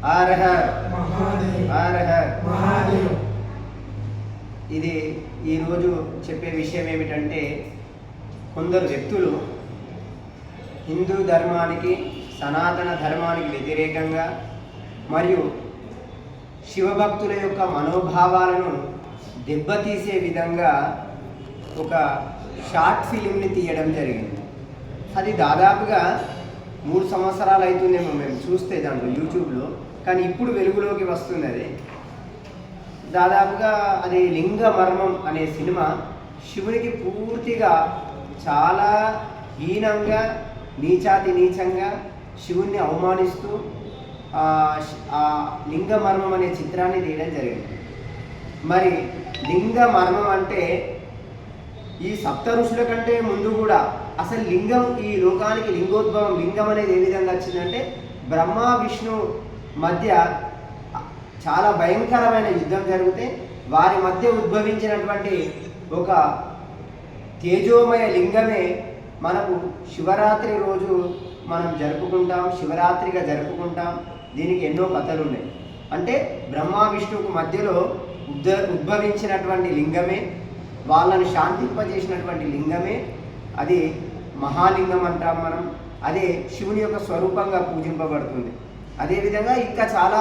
హర హర హర హర. ఇది ఈరోజు చెప్పే విషయం ఏమిటంటే, కొందరు వ్యక్తులు హిందూ ధర్మానికి సనాతన ధర్మానికి వ్యతిరేకంగా మరియు శివభక్తుల యొక్క మనోభావాలను దెబ్బతీసే విధంగా ఒక షార్ట్ ఫిలింని తీయడం జరిగింది. అది దాదాపుగా 3 సంవత్సరాలు అవుతుందేమో మేము చూస్తే దాంట్లో యూట్యూబ్లో, కానీ ఇప్పుడు వెలుగులోకి వస్తుంది. అది దాదాపుగా అది లింగ మర్మం అనే సినిమా శివునికి పూర్తిగా చాలా హీనంగా నీచాతి నీచంగా శివుణ్ణి అవమానిస్తూ ఆ లింగ మర్మం అనే చిత్రాన్ని తీయడం జరిగింది. మరి లింగ మర్మం అంటే ఈ సప్త ఋషుల కంటే ముందు కూడా అసలు లింగం, ఈ లోకానికి లింగోద్భవం, లింగం అనేది ఏ విధంగా వచ్చిందంటే బ్రహ్మ విష్ణు మధ్య చాలా భయంకరమైన యుద్ధం జరిగితే వారి మధ్య ఉద్భవించినటువంటి ఒక తేజోమయ లింగమే మనకు శివరాత్రి రోజు మనం జరుపుకుంటాం, శివరాత్రిగా జరుపుకుంటాం. దీనికి ఎన్నో కథలు ఉన్నాయి. అంటే బ్రహ్మ విష్ణువుకు మధ్యలో ఉద్భవించినటువంటి లింగమే, వాళ్ళని శాంతింపజేసినటువంటి లింగమే, అది మహాలింగం అంటాం మనం. అదే శివుని యొక్క స్వరూపంగా పూజింపబడుతుంది. అదేవిధంగా ఇంకా చాలా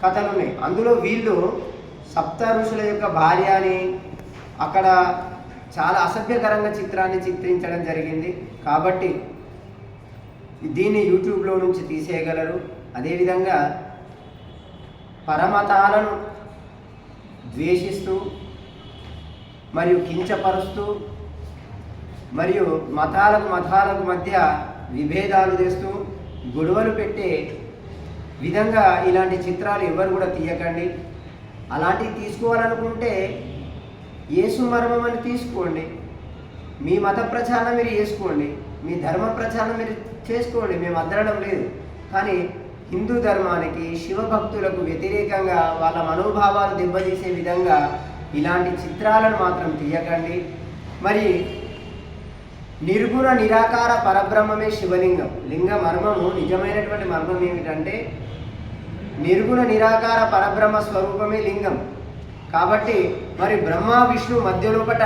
కథలు ఉన్నాయి. అందులో వీళ్ళు సప్త ఋషుల యొక్క భార్య అని అక్కడ చాలా అసభ్యకరంగా చిత్రాన్ని చిత్రించడం జరిగింది. కాబట్టి దీన్ని యూట్యూబ్లో నుంచి తీసేయగలరు. అదేవిధంగా పరమతాలను ద్వేషిస్తూ మరియు కించపరుస్తూ మరియు మతాలకు మధ్య విభేదాలు తెస్తూ గొడవలు పెట్టే విధంగా ఇలాంటి చిత్రాలు ఎవరు కూడా తీయకండి. అలాంటివి తీసుకోవాలనుకుంటే యేసు మర్మం అని తీసుకోండి, మీ మత ప్రచారం మీరు చేసుకోండి, మీ ధర్మ ప్రచారం మీరు చేసుకోండి, మేము అద్దరడం లేదు. కానీ హిందూ ధర్మానికి శివభక్తులకు వ్యతిరేకంగా వాళ్ళ మనోభావాలు దెబ్బతీసే విధంగా ఇలాంటి చిత్రాలను మాత్రం తీయకండి. మరి నిర్గుణ నిరాకార పరబ్రహ్మమే శివలింగం. లింగ మర్మము, నిజమైనటువంటి మర్మం ఏమిటంటే నిర్గుణ నిరాకార పరబ్రహ్మ స్వరూపమే లింగం. కాబట్టి మరి బ్రహ్మ విష్ణు మధ్యలోపట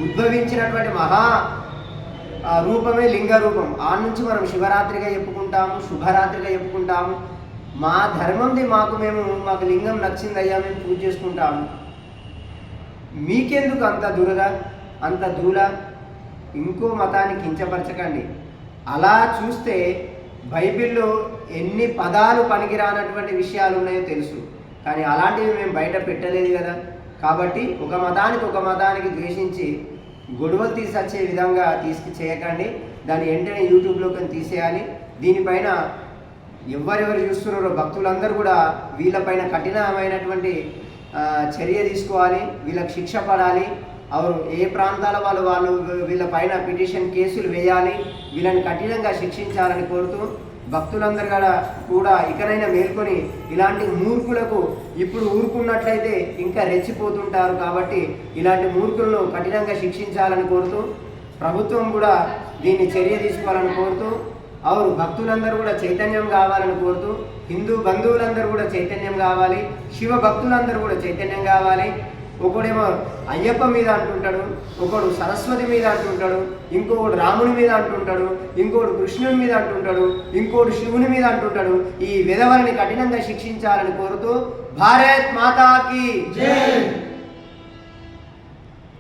ఉద్భవించినటువంటి మహా రూపమే లింగ రూపం. ఆ నుంచి మనం శివరాత్రిగా చెప్పుకుంటాము, శుభరాత్రిగా చెప్పుకుంటాము. మా ధర్మంది మాకు లింగం నచ్చిందయ్యా, మేము పూజ చేసుకుంటాము. మీకెందుకు అంత దురద, అంత దూల? ఇంకో మతాన్ని కించపరచకండి. అలా చూస్తే బైబిల్లో ఎన్ని పదాలు పనికిరానటువంటి విషయాలు ఉన్నాయో తెలుసు, కానీ అలాంటివి మేము బయట పెట్టలేదు కదా. కాబట్టి ఒక మతానికి ద్వేషించి గొడవలు తీసుకొచ్చే విధంగా చేయకండి. దాన్ని వెంటనే యూట్యూబ్లోకి తీసేయాలి. దీనిపైన ఎవరెవరు చూస్తున్నారో భక్తులందరూ కూడా వీళ్ళపైన కఠినమైనటువంటి చర్య తీసుకోవాలి, వీళ్ళకి శిక్ష పడాలి. ఏ ప్రాంతాల వాళ్ళు వీళ్ళపైన పిటిషన్ కేసులు వేయాలి, వీళ్ళని కఠినంగా శిక్షించాలని కోరుతూ భక్తులందరూ కూడా ఇకనైనా మేల్కొని ఇలాంటి మూర్ఖులకు ఇప్పుడు ఊరుకున్నట్లయితే ఇంకా రెచ్చిపోతుంటారు. కాబట్టి ఇలాంటి మూర్ఖులను కఠినంగా శిక్షించాలని కోరుతూ ప్రభుత్వం కూడా దీన్ని చర్య తీసుకోవాలని కోరుతూ భక్తులందరూ కూడా చైతన్యం కావాలని కోరుతూ హిందూ బంధువులందరూ కూడా చైతన్యం కావాలి, శివ భక్తులందరూ కూడా చైతన్యం కావాలి. ఒకడేమో అయ్యప్ప మీద అంటుంటాడు, ఒకడు సరస్వతి మీద అంటుంటాడు, ఇంకొకడు రాముని మీద అంటుంటాడు, ఇంకోడు కృష్ణుని మీద అంటుంటాడు, ఇంకోడు శివుని మీద అంటుంటాడు. ఈ విధవలని కఠినంగా శిక్షించాలని కోరుతూ భారత్ మాతాకి జై.